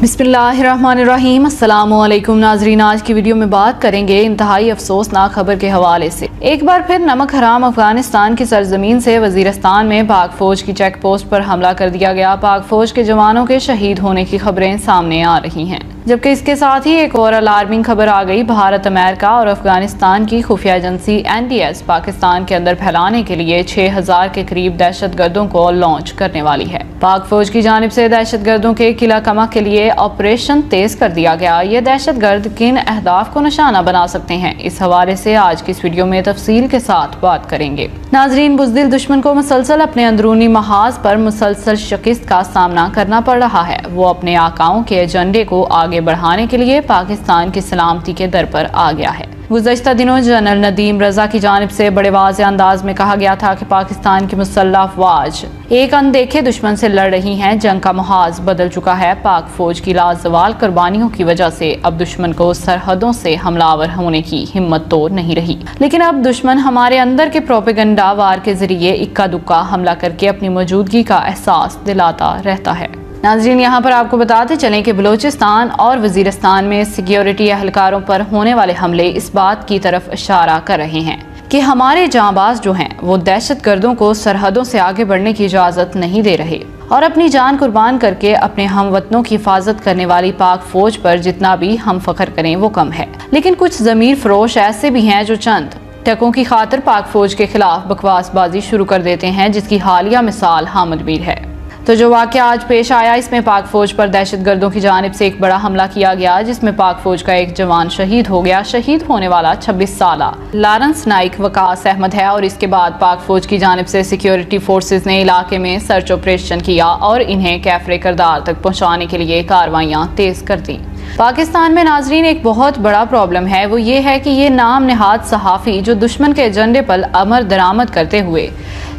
बिस्मिल्लाहिर्रहमानिर्रहीम। अस्सलामुअलैकुम नाजरीन, आज की वीडियो में बात करेंगे इंतहाई अफसोसनाक खबर के हवाले से। एक बार फिर नमक हराम अफगानिस्तान की सरजमीन से वजीरिस्तान में पाक फौज की चेक पोस्ट पर हमला कर दिया गया। पाक फौज के जवानों के शहीद होने की खबरें सामने आ रही हैं, जबकि इसके साथ ही एक और अलार्मिंग खबर आ गई। भारत, अमेरिका और अफगानिस्तान की खुफिया एजेंसी NDS पाकिस्तान के अंदर फैलाने के लिए 6000 के करीब दहशतगर्दों को लॉन्च करने वाली है। पाक फौज की जानिब से दहशतगर्दों के किला कमा के लिए ऑपरेशन तेज कर दिया गया। ये दहशतगर्द किन अहदाफ को निशाना बना सकते हैं, इस हवाले से आज की इस वीडियो में तफसील के साथ बात करेंगे। नाजरीन, बुज़दिल दुश्मन को मुसलसल अपने अंदरूनी महाज पर मुसलसल शिकस्त का सामना करना पड़ रहा है। वो अपने आकाओं के एजेंडे को आगे बढ़ाने के लिए पाकिस्तान की सलामती के दर पर आ गया है। गुज़श्ता दिनों जनरल नदीम रजा की जानिब से बड़े वाज़े अंदाज में कहा गया था कि पाकिस्तान की मुसल्लह अफ़वाज एक अनदेखे दुश्मन से लड़ रही हैं। जंग का मुहाज बदल चुका है। पाक फौज की लाजवाल कुर्बानियों की वजह से अब दुश्मन को सरहदों से हमलावर होने की हिम्मत तो नहीं रही, लेकिन अब दुश्मन हमारे अंदर के प्रोपेगेंडा वार के जरिए इक्का दुक्का हमला करके अपनी मौजूदगी का एहसास दिलाता रहता है। नाज़रीन, यहाँ पर आपको बताते चलें कि बलूचिस्तान और वजीरिस्तान में सिक्योरिटी एहलकारों पर होने वाले हमले इस बात की तरफ इशारा कर रहे हैं कि हमारे जांबाज जो हैं वो दहशतगर्दों को सरहदों से आगे बढ़ने की इजाज़त नहीं दे रहे और अपनी जान कुर्बान करके अपने हमवतनों की हिफाजत करने वाली पाक फौज पर जितना भी हम फख्र करें वो कम है। लेकिन कुछ ज़मीर फरोश ऐसे भी हैं जो चंद टकों की खातिर पाक फौज के खिलाफ बकवासबाजी शुरू कर देते हैं, जिसकी हालिया मिसाल हामिद मीर है। तो जो वाक़या आज पेश आया, इसमें पाक फौज पर दहशतगर्दों की जानिब से एक बड़ा हमला किया गया, जिसमें पाक फौज का एक जवान शहीद हो गया। शहीद होने वाला 26 साला लारेंस नाइक वकास अहमद है और इसके बाद पाक फौज की जानिब से सिक्योरिटी फोर्सेस ने इलाके में सर्च ऑपरेशन किया और इन्हें कैफरे किरदार तक पहुँचाने के लिए कार्रवाइयाँ तेज कर दी। पाकिस्तान में नाजरीन एक बहुत बड़ा प्रॉब्लम है, वो ये है कि ये नाम निहाद सहाफ़ी जो दुश्मन के एजेंडे पर अमर दरामद करते हुए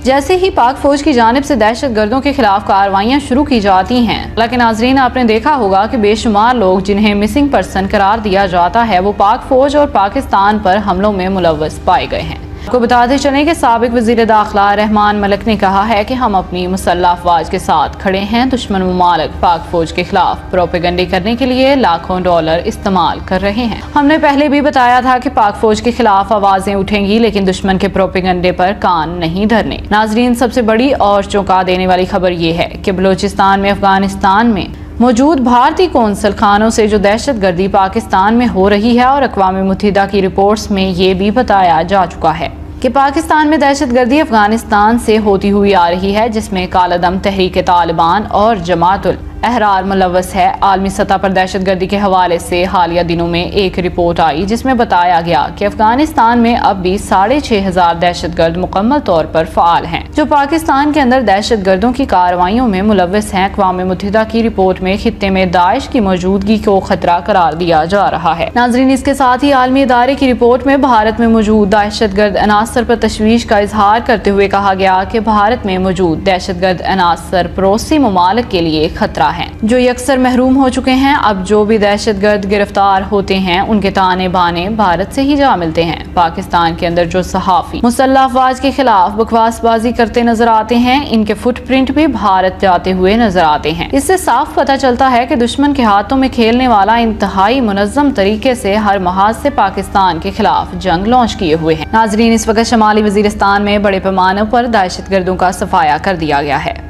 जैसे ही पाक फौज की जानिब से दहशतगर्दों के खिलाफ कार्रवाइयां शुरू की जाती हैं, हालांकि नाजरीन आपने देखा होगा कि बेशुमार लोग जिन्हें मिसिंग पर्सन करार दिया जाता है वो पाक फौज और पाकिस्तान पर हमलों में मुलव्वस पाए गए हैं। आपको बताते चलें कि साबिक वज़ीर दाखिला रहमान मलिक ने कहा है कि हम अपनी मुसल्लह अफवाज के साथ खड़े हैं। दुश्मन मुमालिक पाक फौज के खिलाफ प्रोपेगेंडे करने के लिए लाखों डॉलर इस्तेमाल कर रहे हैं। हमने पहले भी बताया था कि पाक फौज के खिलाफ आवाजें उठेंगी, लेकिन दुश्मन के प्रोपेगेंडे पर कान नहीं धरने। नाजरीन, सबसे बड़ी और चौंका देने वाली खबर ये है कि बलूचिस्तान में अफगानिस्तान में मौजूद भारतीय कौंसल खानों से जो दहशतगर्दी पाकिस्तान में हो रही है और अक़वाम मुत्तहिदा की रिपोर्ट्स में ये भी बताया जा चुका है कि पाकिस्तान में दहशतगर्दी अफगानिस्तान से होती हुई आ रही है, जिसमें कालादम तहरीक तालिबान और जमातुल अहरार मुलव्वस है। आलमी सतह पर दहशतगर्दी के हवाले से हालिया दिनों में एक रिपोर्ट आई जिसमें बताया गया कि अफगानिस्तान में अब भी 6500 दहशतगर्द मुकम्मल तौर पर फ़ाल हैं, जो पाकिस्तान के अंदर दहशतगर्दों की कार्रवाइयों में मुलव्वस हैं। अक़वाम मुत्तहिदा की रिपोर्ट में खित्ते में दाइश की मौजूदगी को खतरा करार दिया जा रहा है। नाजरीन, इसके साथ ही आलमी इदारे की रिपोर्ट में भारत में मौजूद दहशतगर्द अनासर पर तशवीश का इजहार करते हुए कहा गया कि भारत में मौजूद दहशतगर्द अनासर पड़ोसी ममालिक के लिए खतरा हैं, जो यकसर महरूम हो चुके हैं। अब जो भी दहशतगर्द गिरफ्तार होते हैं उनके ताने बाने भारत से ही जा मिलते हैं। पाकिस्तान के अंदर जो सहाफ़ी मुसल्लह अफवाज के खिलाफ बकवासबाजी करते नजर आते हैं, इनके फुटप्रिंट भी भारत जाते हुए नजर आते हैं। इससे साफ पता चलता है कि दुश्मन के हाथों में खेलने वाला इंतहाई मुनज़्ज़म तरीके से हर महाज से पाकिस्तान के खिलाफ जंग लॉन्च किए हुए हैं। नाजरीन, इस वक्त शमाली वजीरिस्तान में बड़े पैमाने पर दहशतगर्दों का सफाया कर दिया गया है।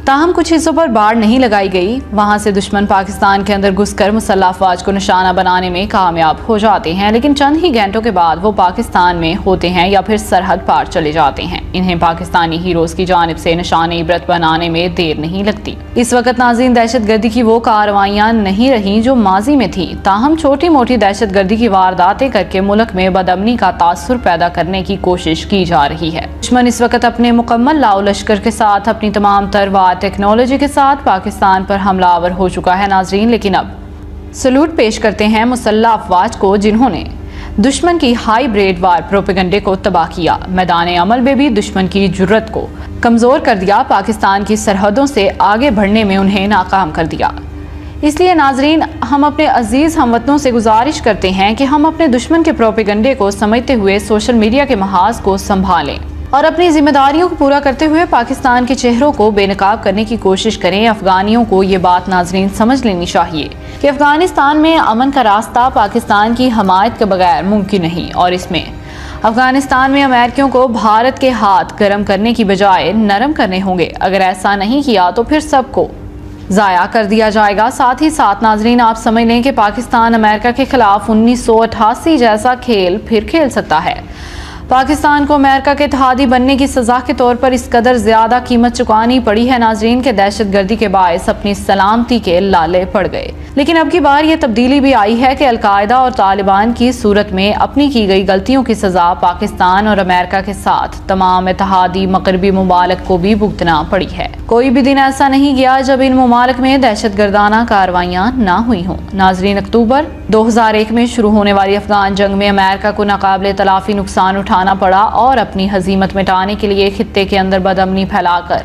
ताहम कुछ हिस्सों पर बाड़ नहीं लगाई गई। वहां से दुश्मन पाकिस्तान के अंदर घुसकर मुसल्लह अफवाज को निशाना बनाने में कामयाब हो जाते हैं, लेकिन चंद ही घंटों के बाद वो पाकिस्तान में होते हैं या फिर सरहद पार चले जाते हैं। इन्हें पाकिस्तानी हीरोज की जानिब से निशान इबरत बनाने में देर नहीं लगती। इस वक्त नाज़रीन दहशतगर्दी की वो कार्रवाइयां नहीं रही जो माजी में थी। ताहम छोटी मोटी दहशतगर्दी की वारदातें करके मुल्क में बदअमनी का तासुर पैदा करने की कोशिश की जा रही है। दुश्मन इस वक्त अपने मुकम्मल लाओ लश्कर के साथ अपनी तमाम तरवार टेक्नोलॉजी के साथ पाकिस्तान पर हमलावर हो चुका है। नाजरीन, लेकिन अब सलूट पेश करते हैं मुसल्लह अफवाज को, जिन्होंने दुश्मन की हाईब्रिड वार प्रोपेगेंडे को तबाह किया, मैदान अमल में भी दुश्मन की जुर्रत को कमजोर कर दिया, पाकिस्तान की सरहदों से आगे बढ़ने में उन्हें नाकाम कर दिया। इसलिए नाजरीन, हम अपने अजीज हमवतनों से गुजारिश करते हैं कि हम अपने दुश्मन के प्रोपेगेंडे को समझते हुए सोशल मीडिया के महाज को संभालें اور اپنی ذمہ داریوں کو پورا کرتے ہوئے پاکستان کے چہروں کو بے نقاب کرنے کی کوشش کریں۔ افغانیوں کو یہ بات ناظرین سمجھ لینی چاہیے کہ افغانستان میں امن کا راستہ پاکستان کی حمایت کے بغیر ممکن نہیں، اور اس میں افغانستان میں امریکیوں کو بھارت کے ہاتھ گرم کرنے کی بجائے نرم کرنے ہوں گے۔ اگر ایسا نہیں کیا تو پھر سب کو ضائع کر دیا جائے گا۔ ساتھ ہی ساتھ ناظرین آپ سمجھ لیں کہ پاکستان امریکہ کے خلاف 1988 جیسا کھیل پھر کھیل سکتا ہے۔ پاکستان کو امریکہ کے اتحادی بننے کی سزا کے طور پر اس قدر زیادہ قیمت چکانی پڑی ہے ناظرین کہ دہشت گردی کے باعث اپنی سلامتی کے لالے پڑ گئے۔ لیکن اب کی بار یہ تبدیلی بھی آئی ہے کہ القاعدہ اور طالبان کی صورت میں اپنی کی گئی غلطیوں کی سزا پاکستان اور امریکہ کے ساتھ تمام اتحادی مغربی ممالک کو بھی بھگتنا پڑی ہے۔ کوئی بھی دن ایسا نہیں گیا جب ان ممالک میں دہشت گردانہ کارروائیاں نہ ہوئی ہوں۔ ناظرین اکتوبر 2001 میں شروع ہونے والی افغان جنگ میں امریکہ کو ناقابل تلافی نقصان اٹھانا پڑا اور اپنی ہزیمت مٹانے کے لیے خطے کے اندر بدامنی پھیلا کر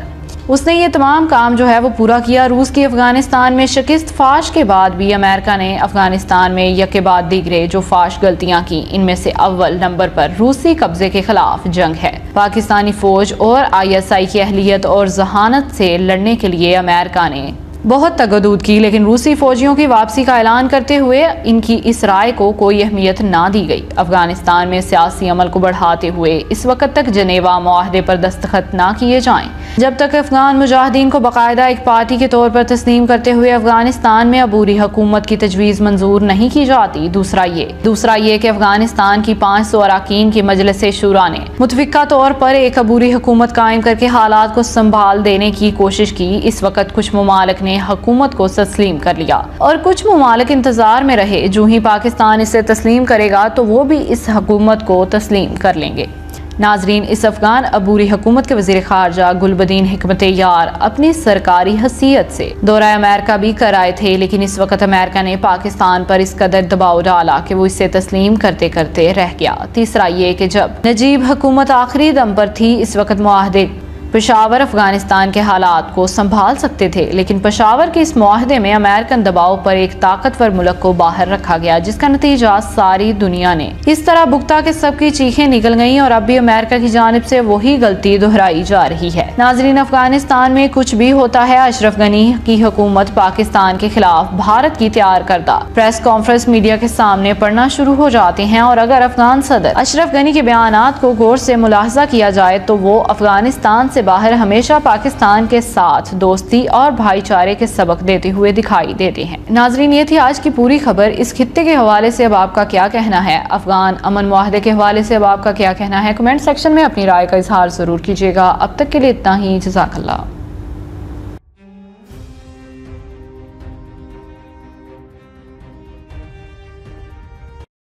اس نے یہ تمام کام جو ہے وہ پورا کیا۔ روس کی افغانستان میں شکست فاش کے بعد بھی امریکہ نے افغانستان میں یکے بعد دیگرے جو فاش غلطیاں کی، ان میں سے اول نمبر پر روسی قبضے کے خلاف جنگ ہے۔ پاکستانی فوج اور ISI کی اہلیت اور ذہانت سے لڑنے کے لیے امریکہ نے بہت تگدود کی، لیکن روسی فوجیوں کی واپسی کا اعلان کرتے ہوئے ان کی اس رائے کو کوئی اہمیت نہ دی گئی۔ افغانستان میں سیاسی عمل کو بڑھاتے ہوئے اس وقت تک جنیوا معاہدے پر دستخط نہ کیے جائیں جب تک افغان مجاہدین کو باقاعدہ ایک پارٹی کے طور پر تسلیم کرتے ہوئے افغانستان میں عبوری حکومت کی تجویز منظور نہیں کی جاتی۔ دوسرا یہ کہ افغانستان کی 500 اراکین کی مجلس شورا نے متفقہ طور پر ایک عبوری حکومت قائم کر کے حالات کو سنبھال دینے کی کوشش کی۔ اس وقت کچھ ممالک نے حکومت کو تسلیم کر لیا اور کچھ ممالک انتظار میں رہے، جو ہی پاکستان اسے تسلیم کرے گا تو وہ بھی اس حکومت کو تسلیم کر لیں گے۔ ناظرین اس افغان عبوری حکومت کے وزیر خارجہ گلبدین حکمت یار اپنی سرکاری حیثیت سے دورہ امریکہ بھی کر آئے تھے، لیکن اس وقت امریکہ نے پاکستان پر اس قدر دباؤ ڈالا کہ وہ اسے تسلیم کرتے کرتے رہ گیا۔ تیسرا یہ کہ جب نجیب حکومت آخری دم پر تھی، اس وقت معاہدے پشاور افغانستان کے حالات کو سنبھال سکتے تھے، لیکن پشاور کے اس معاہدے میں امریکن دباؤ پر ایک طاقتور ملک کو باہر رکھا گیا، جس کا نتیجہ ساری دنیا نے اس طرح بھگتا کہ سب کی چیخیں نکل گئیں، اور اب بھی امریکہ کی جانب سے وہی غلطی دہرائی جا رہی ہے۔ ناظرین افغانستان میں کچھ بھی ہوتا ہے، اشرف غنی کی حکومت پاکستان کے خلاف بھارت کی تیار کردہ پریس کانفرنس میڈیا کے سامنے پڑھنا شروع ہو جاتے ہیں، اور اگر افغان صدر اشرف غنی کے بیانات کو غور سے ملاحظہ کیا جائے تو وہ افغانستان سے باہر ہمیشہ پاکستان کے ساتھ دوستی اور بھائی چارے کے سبق دیتے ہوئے دکھائی دیتے ہیں۔ ناظرین یہ تھی آج کی پوری خبر۔ اس خطے کے حوالے سے اب آپ کا کیا کہنا ہے؟ افغان امن معاہدے کے حوالے سے اب آپ کا کیا کہنا ہے؟ کمنٹ سیکشن میں اپنی رائے کا اظہار ضرور کیجیے گا۔ اب تک کے لیے اتنا ہی، جزاک اللہ۔